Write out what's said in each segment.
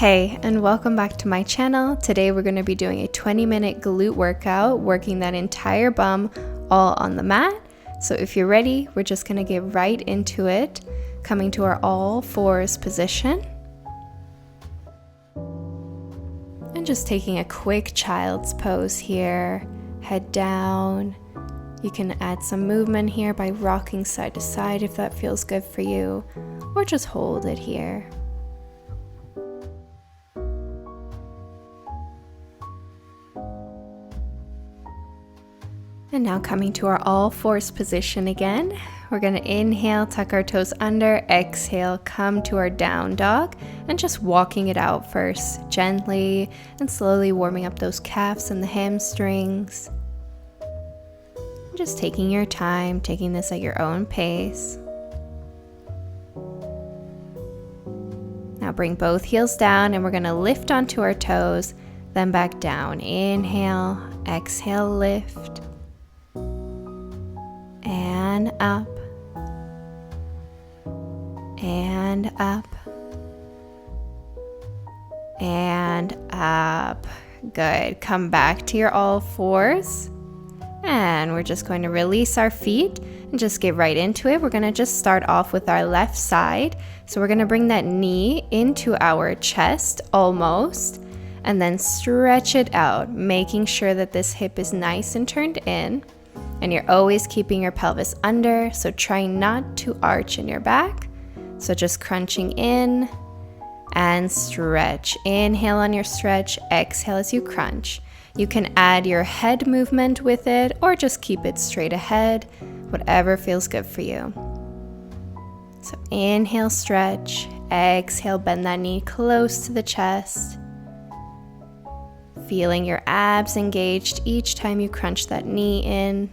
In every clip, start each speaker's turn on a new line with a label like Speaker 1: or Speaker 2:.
Speaker 1: Hey, and welcome back to my channel. Today we're going to be doing a 20-minute glute workout, working that entire bum all on the mat. So if you're ready, we're just going to get right into it, coming to our all fours position. And just taking a quick child's pose here, head down. You can add some movement here by rocking side to side if that feels good for you, or just hold it here. And now coming to our all fours position again, we're going to inhale, tuck our toes under, exhale, come to our down dog, and just walking it out first, gently and slowly warming up those calves and the hamstrings. Just taking your time, taking this at your own pace. Now bring both heels down and we're going to lift onto our toes, then back down. Inhale, exhale, lift. And up, and up, and up. Good. Come back to your all fours. And we're just going to release our feet and just get right into it. We're going to just start off with our left side. So we're going to bring that knee into our chest almost, and then stretch it out, making sure that this hip is nice and turned in. And you're always keeping your pelvis under, so try not to arch in your back. So just crunching in and stretch. Inhale on your stretch, exhale as you crunch. You can add your head movement with it or just keep it straight ahead, whatever feels good for you. So inhale, stretch, exhale, bend that knee close to the chest. Feeling your abs engaged each time you crunch that knee in.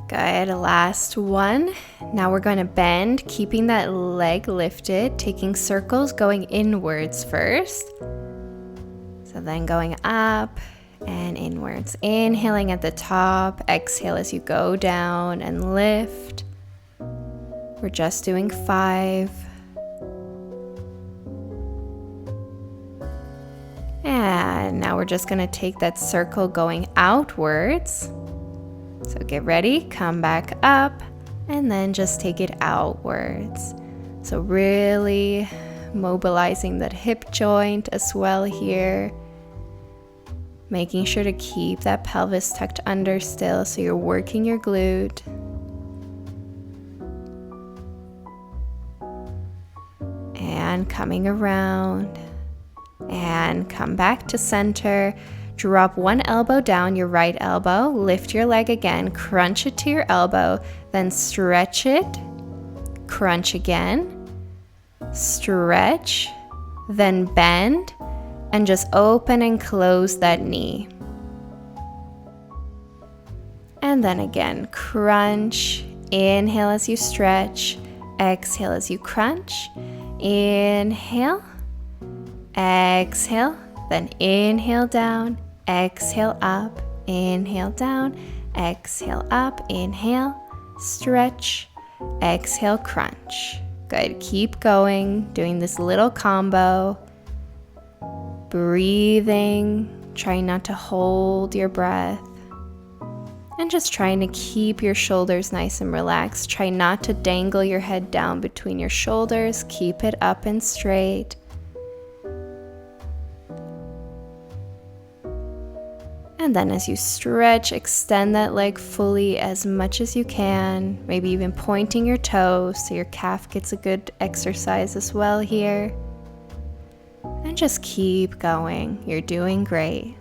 Speaker 1: Good, last one. Now we're going to bend, keeping that leg lifted, taking circles going inwards first. So then going up and inwards. Inhaling at the top, exhale as you go down and lift. We're just doing 5. And now we're just going to take that circle going outwards. So get ready, come back up, and then just take it outwards. So really mobilizing that hip joint as well here. Making sure to keep that pelvis tucked under still so you're working your glute. And coming around. And come back to center. Drop one elbow down, your right elbow, lift your leg again, crunch it to your elbow, then stretch it, crunch again, stretch, then bend, and just open and close that knee. And then again, crunch, inhale as you stretch, exhale as you crunch, inhale, exhale, then inhale down, exhale up, inhale down, exhale up, inhale, stretch, exhale, crunch. Good, keep going, doing this little combo. Breathing, trying not to hold your breath. And just trying to keep your shoulders nice and relaxed. Try not to dangle your head down between your shoulders. Keep it up and straight. And then as you stretch, extend that leg fully as much as you can, maybe even pointing your toes so your calf gets a good exercise as well here. And just keep going. You're doing great.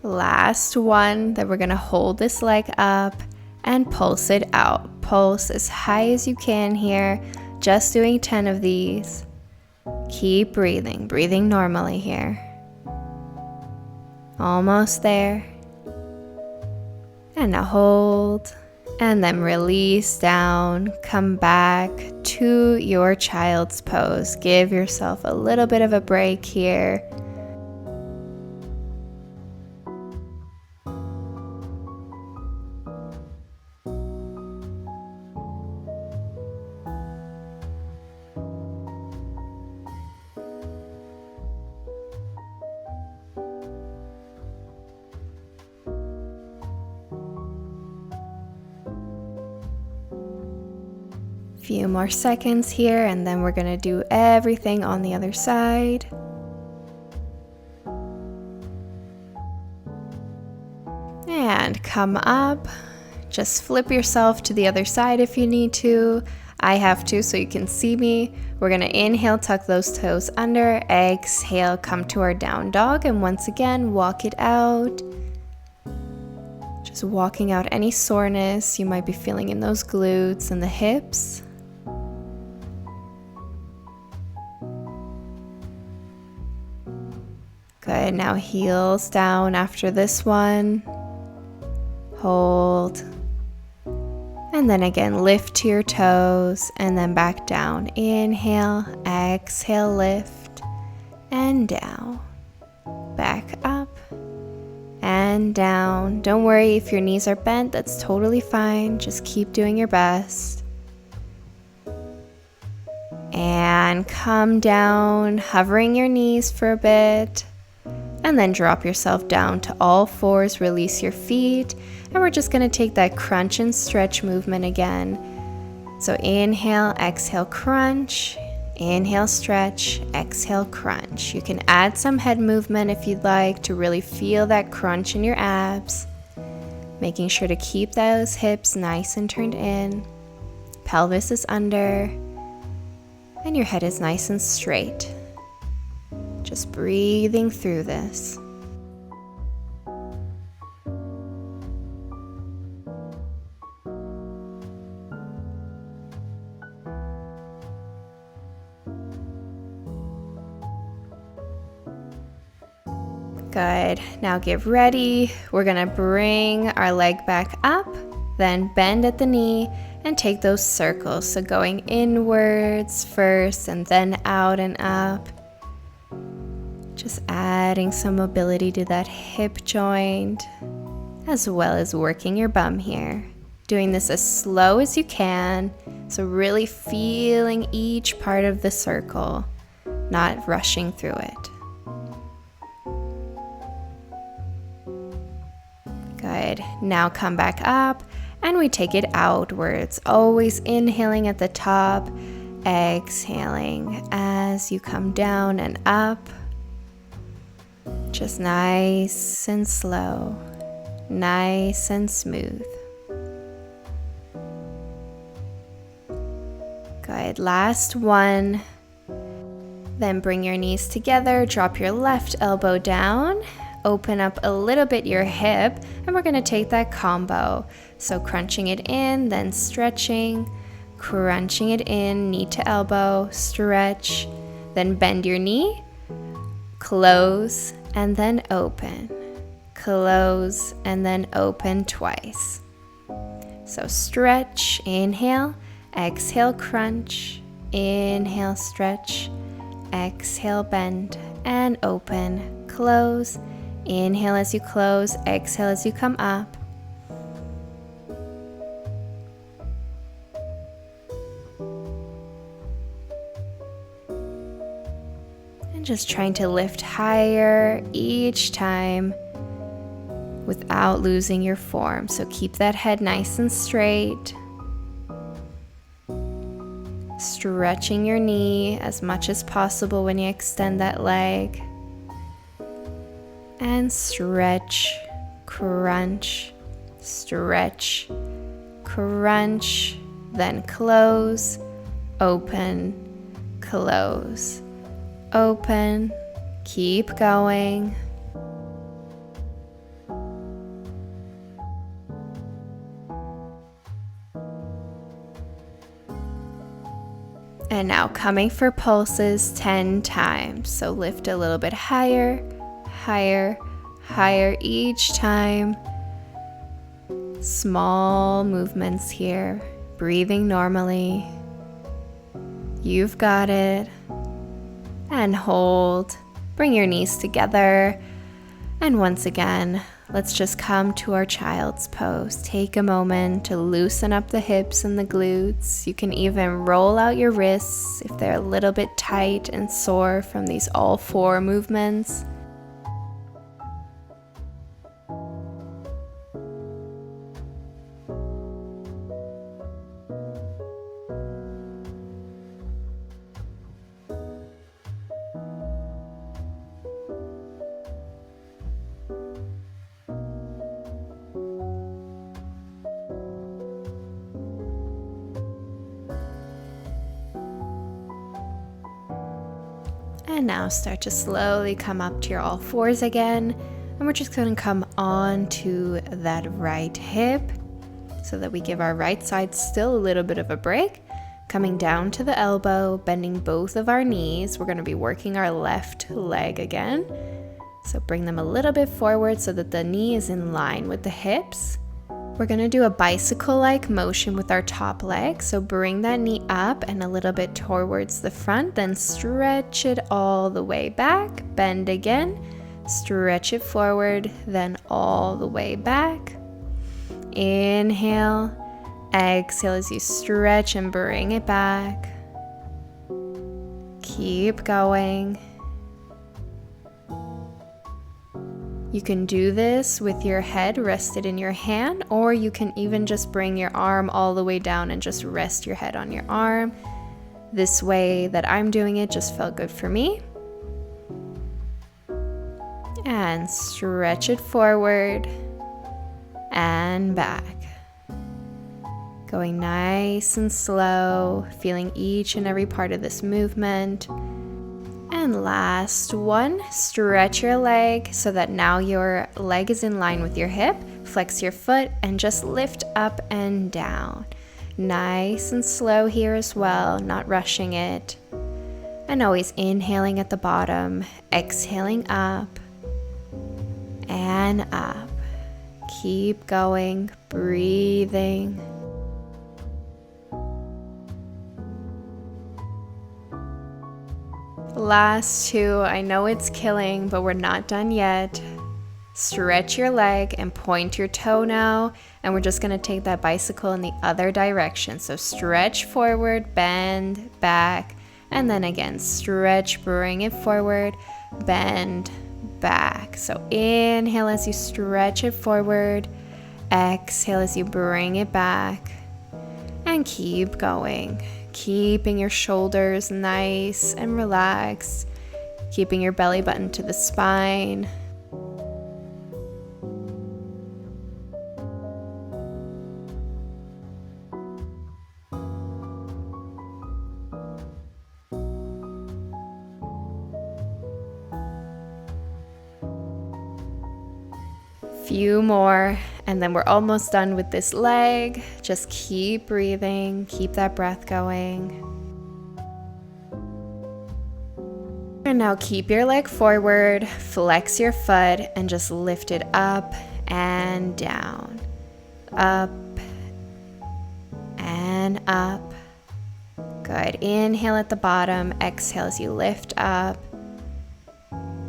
Speaker 1: Last one, that we're going to hold this leg up and pulse it out. Pulse as high as you can here. Just doing 10 of these. Keep breathing. Breathing normally here. Almost there. And now hold And then release down, come back to your child's pose. Give yourself a little bit of a break here. Few more seconds here, and then we're gonna do everything on the other side. And come up, just flip yourself to the other side if you need to. I have to so you can see me. We're gonna inhale, tuck those toes under, exhale, come to our down dog, and once again, walk it out. Just walking out any soreness you might be feeling in those glutes and the hips. Good, now heels down after this one. Hold. And then again, lift to your toes and then back down. Inhale, exhale, lift and down. Back up and down. Don't worry if your knees are bent, that's totally fine. Just keep doing your best. And come down, hovering your knees for a bit. And then drop yourself down to all fours, release your feet, and we're just going to take that crunch and stretch movement again. So inhale, exhale, crunch, inhale, stretch, exhale, crunch. You can add some head movement if you'd like to really feel that crunch in your abs, making sure to keep those hips nice and turned in, pelvis is under, and your head is nice and straight. Just breathing through this. Good. Now get ready. We're gonna bring our leg back up, then bend at the knee and take those circles. So going inwards first and then out and up. Just adding some mobility to that hip joint, as well as working your bum here. Doing this as slow as you can, so really feeling each part of the circle, not rushing through it. Good. Now come back up, and we take it outwards, always inhaling at the top, exhaling as you come down and up. Just nice and slow, nice and smooth. Good, last one. Then bring your knees together, drop your left elbow down, open up a little bit your hip, and we're gonna take that combo. So crunching it in, then stretching, crunching it in, knee to elbow, stretch, then bend your knee, close, and then open, close, and then open twice. So stretch, inhale, exhale, crunch, inhale, stretch, exhale, bend, and open, close, inhale as you close, exhale as you come up. Just trying to lift higher each time without losing your form. So keep that head nice and straight. Stretching your knee as much as possible when you extend that leg. And stretch, crunch, stretch, crunch, then close, open, close. Open, keep going. And now coming for pulses 10 times. So lift a little bit higher, higher, higher each time. Small movements here, breathing normally. You've got it. And hold. Bring your knees together. And once again, let's just come to our child's pose. Take a moment to loosen up the hips and the glutes. You can even roll out your wrists if they're a little bit tight and sore from these all four movements. And now start to slowly come up to your all fours again. And we're just going to come on to that right hip so that we give our right side still a little bit of a break. Coming down to the elbow, bending both of our knees. We're going to be working our left leg again. So bring them a little bit forward so that the knee is in line with the hips. We're going to do a bicycle-like motion with our top leg. So bring that knee up and a little bit towards the front, then stretch it all the way back. Bend again, stretch it forward, then all the way back. Inhale, exhale as you stretch and bring it back. Keep going. You can do this with your head rested in your hand, or you can even just bring your arm all the way down and just rest your head on your arm. This way that I'm doing it just felt good for me. And stretch it forward and back. Going nice and slow, feeling each and every part of this movement. And last one, stretch your leg so that now your leg is in line with your hip. Flex your foot and just lift up and down. Nice and slow here as well, not rushing it. And always inhaling at the bottom, exhaling up and up. Keep going, breathing. Last two, I know it's killing, but we're not done yet. Stretch your leg and point your toe now, and we're just going to take that bicycle in the other direction. So stretch forward, bend, back, and then again, stretch, bring it forward, bend, back. So inhale as you stretch it forward, exhale as you bring it back, and keep going. Keeping your shoulders nice and relaxed, keeping your belly button to the spine. Few more, and then we're almost done with this leg. Just keep breathing, keep that breath going. And now keep your leg forward, flex your foot, and just lift it up and down. Up and up. Good. Inhale at the bottom, exhale as you lift up.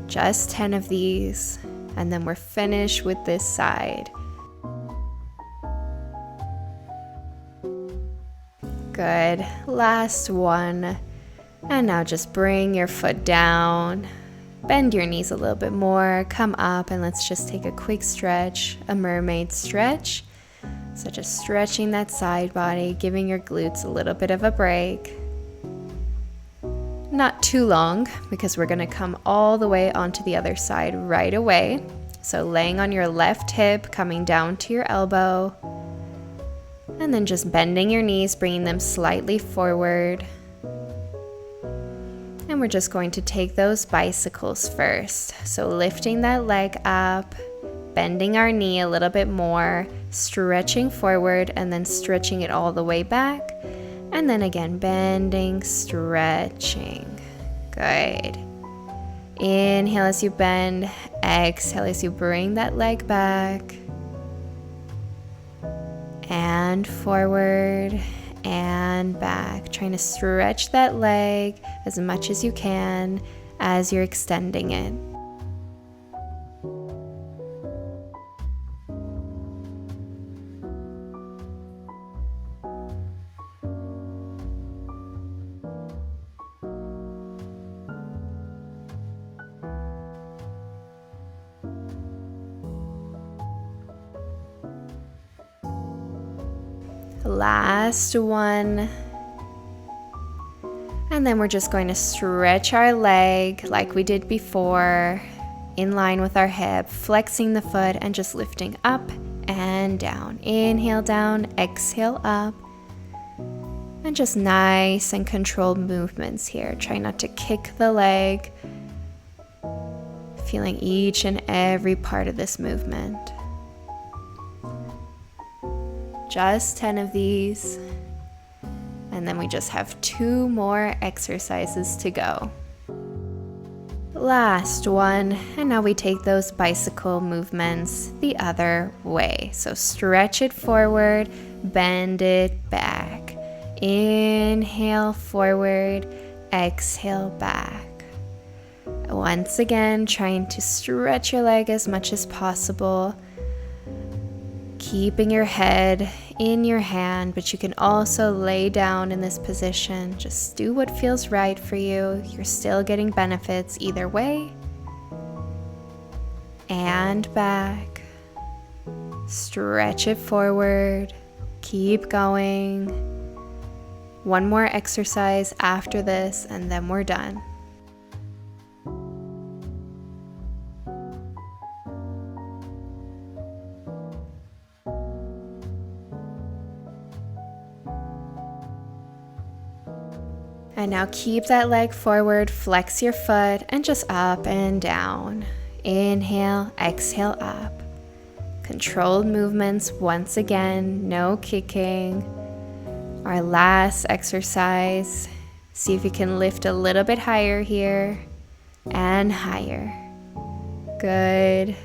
Speaker 1: Just 10 of these. And then we're finished with this side. Good. Last one. And now just bring your foot down. Bend your knees a little bit more. Come up and let's just take a quick stretch, a mermaid stretch. So just stretching that side body, giving your glutes a little bit of a break. Not too long, because we're going to come all the way onto the other side right away. So laying on your left hip, coming down to your elbow, and then just bending your knees, bringing them slightly forward. And we're just going to take those bicycles first. So lifting that leg up, bending our knee a little bit more, stretching forward, and then stretching it all the way back. And then again, bending, stretching. Good. Inhale as you bend, exhale as you bring that leg back. and forward and back. Trying to stretch that leg as much as you can as you're extending it. Last one. And then we're just going to stretch our leg like we did before, in line with our hip, flexing the foot and just lifting up and down. Inhale down, exhale up. And just nice and controlled movements here. Try not to kick the leg. Feeling each and every part of this movement. Just 10 of these. And then we just have 2 more exercises to go. Last one. And now we take those bicycle movements the other way. So stretch it forward, bend it back. Inhale forward, exhale back. Once again, trying to stretch your leg as much as possible. Keeping your head in your hand, but you can also lay down in this position. Just do what feels right for you. You're still getting benefits either way. And back. Stretch it forward. Keep going. One more exercise after this, and then we're done. And now keep that leg forward, flex your foot, and just up and down. Inhale, exhale up. Controlled movements once again, no kicking. Our last exercise. See if you can lift a little bit higher here and higher. Good.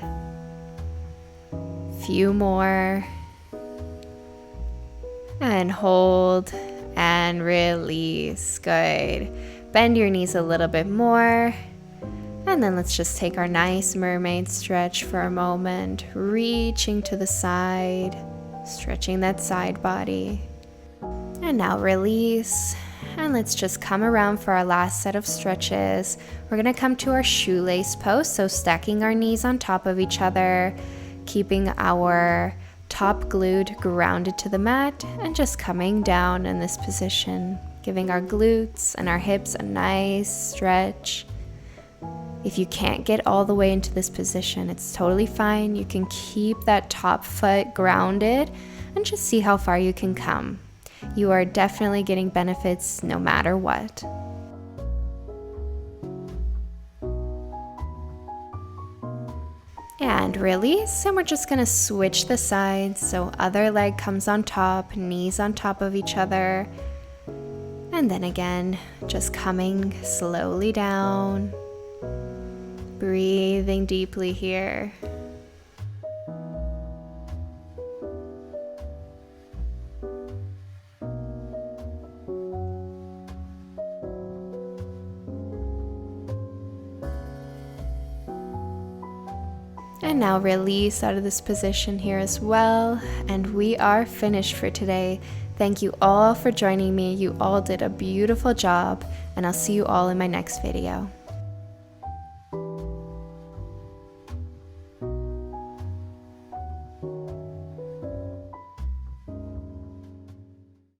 Speaker 1: Few more. And hold. And release. Good. Bend your knees a little bit more. And then let's just take our nice mermaid stretch for a moment. Reaching to the side. Stretching that side body. And now release. And let's just come around for our last set of stretches. We're going to come to our shoelace pose. So stacking our knees on top of each other. Keeping our top glute grounded to the mat and just coming down in this position, giving our glutes and our hips a nice stretch. If you can't get all the way into this position, it's totally fine. You can keep that top foot grounded and just see how far you can come. You are definitely getting benefits no matter what. And release, and we're just going to switch the sides. So other leg comes on top, knees on top of each other. And then again, just coming slowly down. Breathing deeply here. And now release out of this position here as well. And we are finished for today. Thank you all for joining me. You all did a beautiful job, and I'll see you all in my next video.